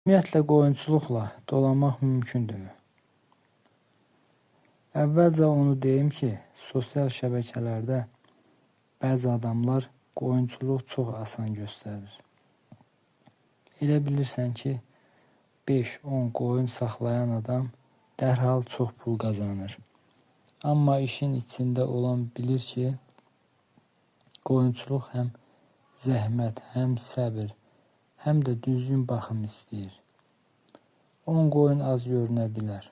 Ümumiyyətlə, qoyunçuluqla dolanmaq mümkündürmü? Əvvəlcə onu deyim ki, sosial şəbəkələrdə bəzi adamlar qoyunçuluq çox asan göstərir. Elə bilirsən ki, 5-10 qoyun saxlayan adam dərhal çox pul qazanır. Amma işin içində olan bilir ki, qoyunçuluq həm zəhmət, həm səbir, həm də düzgün baxım istəyir. 10 qoyun az görünə bilər.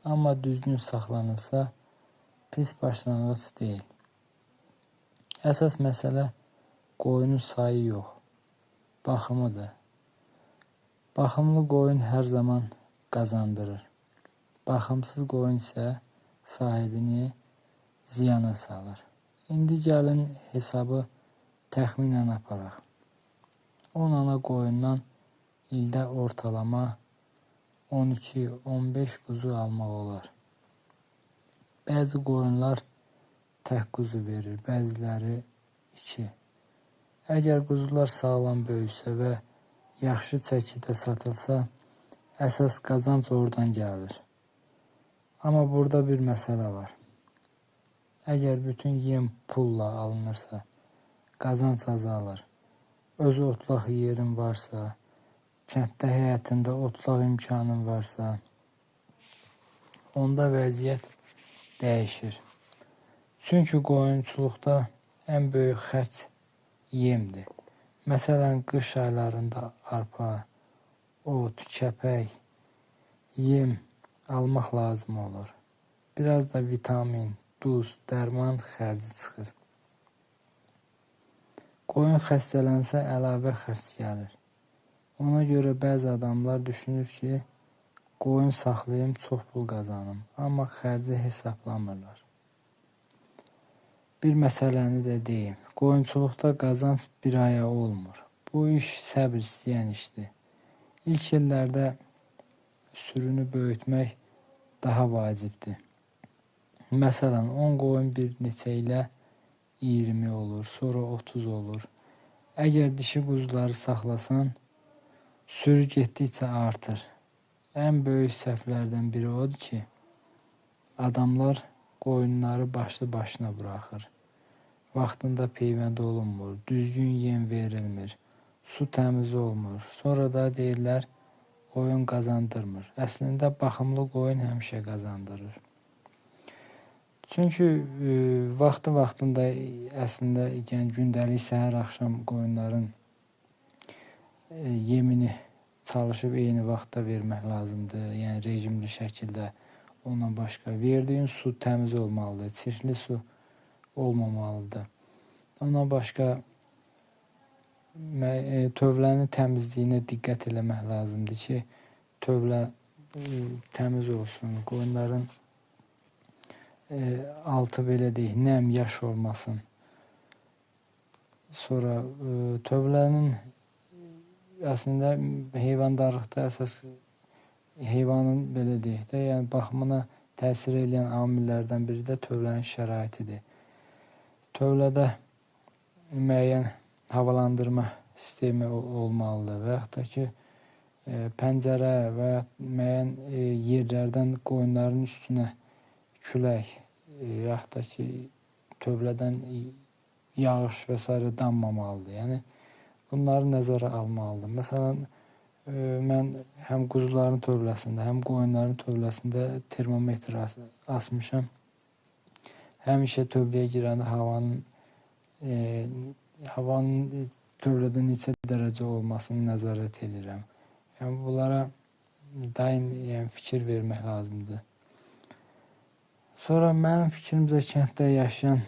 Amma düzgün saxlanılsa, pis başlanğıc deyil. Əsas məsələ qoyunun sayı yox, baxımıdır. Baxımlı qoyun hər zaman qazandırır. Baxımsız qoyun isə sahibini ziyana salır. İndi gəlin hesabı təxminən aparaq. 10 ana qoyundan ildə ortalama 12-15 quzu almaq olar. Bəzi qoyunlar tək quzu verir, bəziləri 2. Əgər quzular sağlam böyüsə və yaxşı çəkidə satılsa, əsas qazanc oradan gəlir. Amma burada bir məsələ var. Əgər bütün yem pulla alınırsa, qazanc azalır. Öz otlaq yerin varsa, kənddə həyətində otlaq imkanın varsa, onda vəziyyət dəyişir. Çünki qoyunçuluqda ən böyük xərc yemdir. Məsələn, qış aylarında arpa, ot, kəpək, yem almaq lazım olur. Biraz da vitamin, duz, dərman xərci çıxır. Qoyun xəstələnsə əlavə xərc gəlir. Ona görə bəzi adamlar düşünür ki, qoyun saxlayım, çox pul qazanım. Amma xərci hesablamırlar. Bir məsələni də deyim. Qoyunçuluqda qazanc bir aya olmur. Bu iş səbir istəyən işdir. İlk illərdə sürünü böyütmək daha vacibdir. Məsələn, 10 qoyun bir neçə ilə 20 olur, sonra 30 olur. Əgər dişi quzuları saxlasan, sürü getdikcə artır. Ən böyük səhvlərdən biri odur ki, adamlar qoyunları başlı başına buraxır. Vaxtında peyvənd olunmur, düzgün yem verilmir, su təmiz olmur. Sonra da deyirlər, qoyun qazandırmır. Əslində, baxımlı qoyun həmişə qazandırır. Çünki vaxtında əslində gündəlik səhər axşam qoyunların yemini çalışıb eyni vaxtda vermək lazımdır. Yəni rejimli şəkildə. Ondan başqa verdiyin su təmiz olmalıdır, çirkli su olmamalıdır. Ondan başqa tövlənin təmizliyinə diqqət eləmək lazımdır ki, tövlə təmiz olsun, qoyunların altı belə deyək, nəm, yaş olmasın. Sonra tövlənin əslində heyvandarlıqda əsas heyvanın belə deyək də, yəni baxımına təsir edən amillərdən biri də tövlənin şəraitidir. Tövlədə müəyyən havalandırma sistemi olmalıdır və yaxud da ki, pəncərə və ya müəyyən yerlərdən qoyunların üstünə külək, yaxud da ki, tövlədən yağış və s. dammamalıdır. Yəni, bunları nəzərə almalıdır. Məsələn, mən həm quzuların tövləsində, həm qoyunların tövləsində termometr asmışam. Həmişə tövləyə girəndə havanın tövlədə neçə dərəcə olmasını nəzarət edirəm. Yəni, bunlara daim fikir vermək lazımdır. Sonra mənim fikrimcə kənddə yaşayan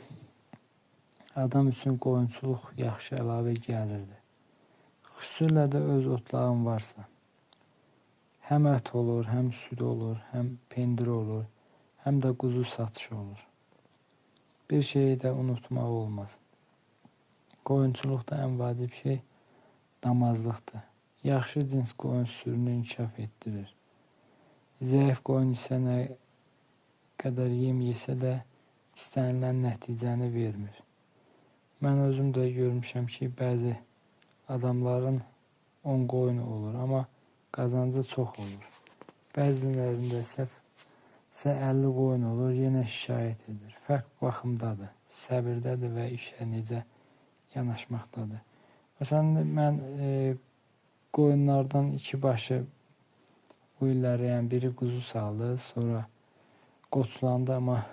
adam üçün qoyunçuluq yaxşı əlavə gəlirdir. Xüsusilə də öz otlağın varsa, həm ət olur, həm süd olur, həm pendir olur, həm də quzu satışı olur. Bir şeyi də unutmaq olmaz. Qoyunçuluqda ən vacib şey damazlıqdır. Yaxşı cins qoyun sürünü inkişaf etdirir. Zəif qoyun isə nə qədər yem yesə də istənilən nəticəni vermir. Mən özüm də görmüşəm ki, bəzi adamların 10 qoyun olur, amma qazancı çox olur. Bəzilərində isə 50 qoyun olur, yenə şikayət edir. Fərq baxımdadır, səbirdədir və işə necə yanaşmaqdadır. Məsələn, mən qoyunlardan 2 başı bu illəri, yəni biri quzu saldı, sonra qoçlandı, amma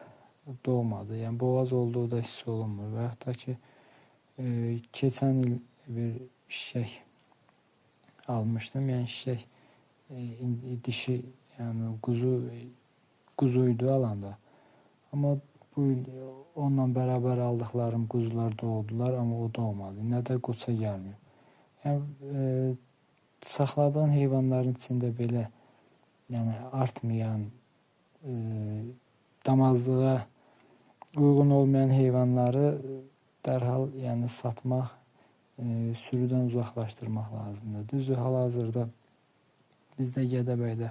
doğmadı. Yəni boğaz olduğu da hiss olunmur. Və yaxud da ki, keçən il bir şişək almışdım. Yəni şişək dişi, yəni quzuydu alanda. Amma bu il onunla bərabər aldıqlarım quzular doğdular, amma o doğmadı. Nə də qoça gəlmir. Yəni saxladığın heyvanların içində belə artmayan, damazlığa uyğun olmayan heyvanları dərhal satmaq, sürüdən uzaqlaşdırmaq lazımdır. Düzdür, hal-hazırda bizdə Gədəbəydə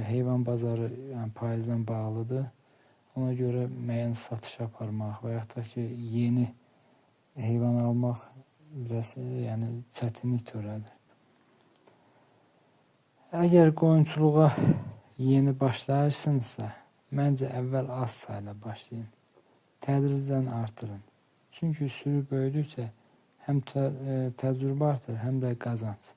heyvan bazarı paizdən bağlıdır. Ona görə müəyyən satış aparmaq və yaxud da ki, yeni heyvan almaq biraz çətinlik törədir. Əgər qoyunçuluğa yeni başlayırsınızsa, məncə əvvəl az sayla başlayın. Tədricən artırın. Çünki sürü böyüdükcə həm təcrübə artır, həm də qazanc.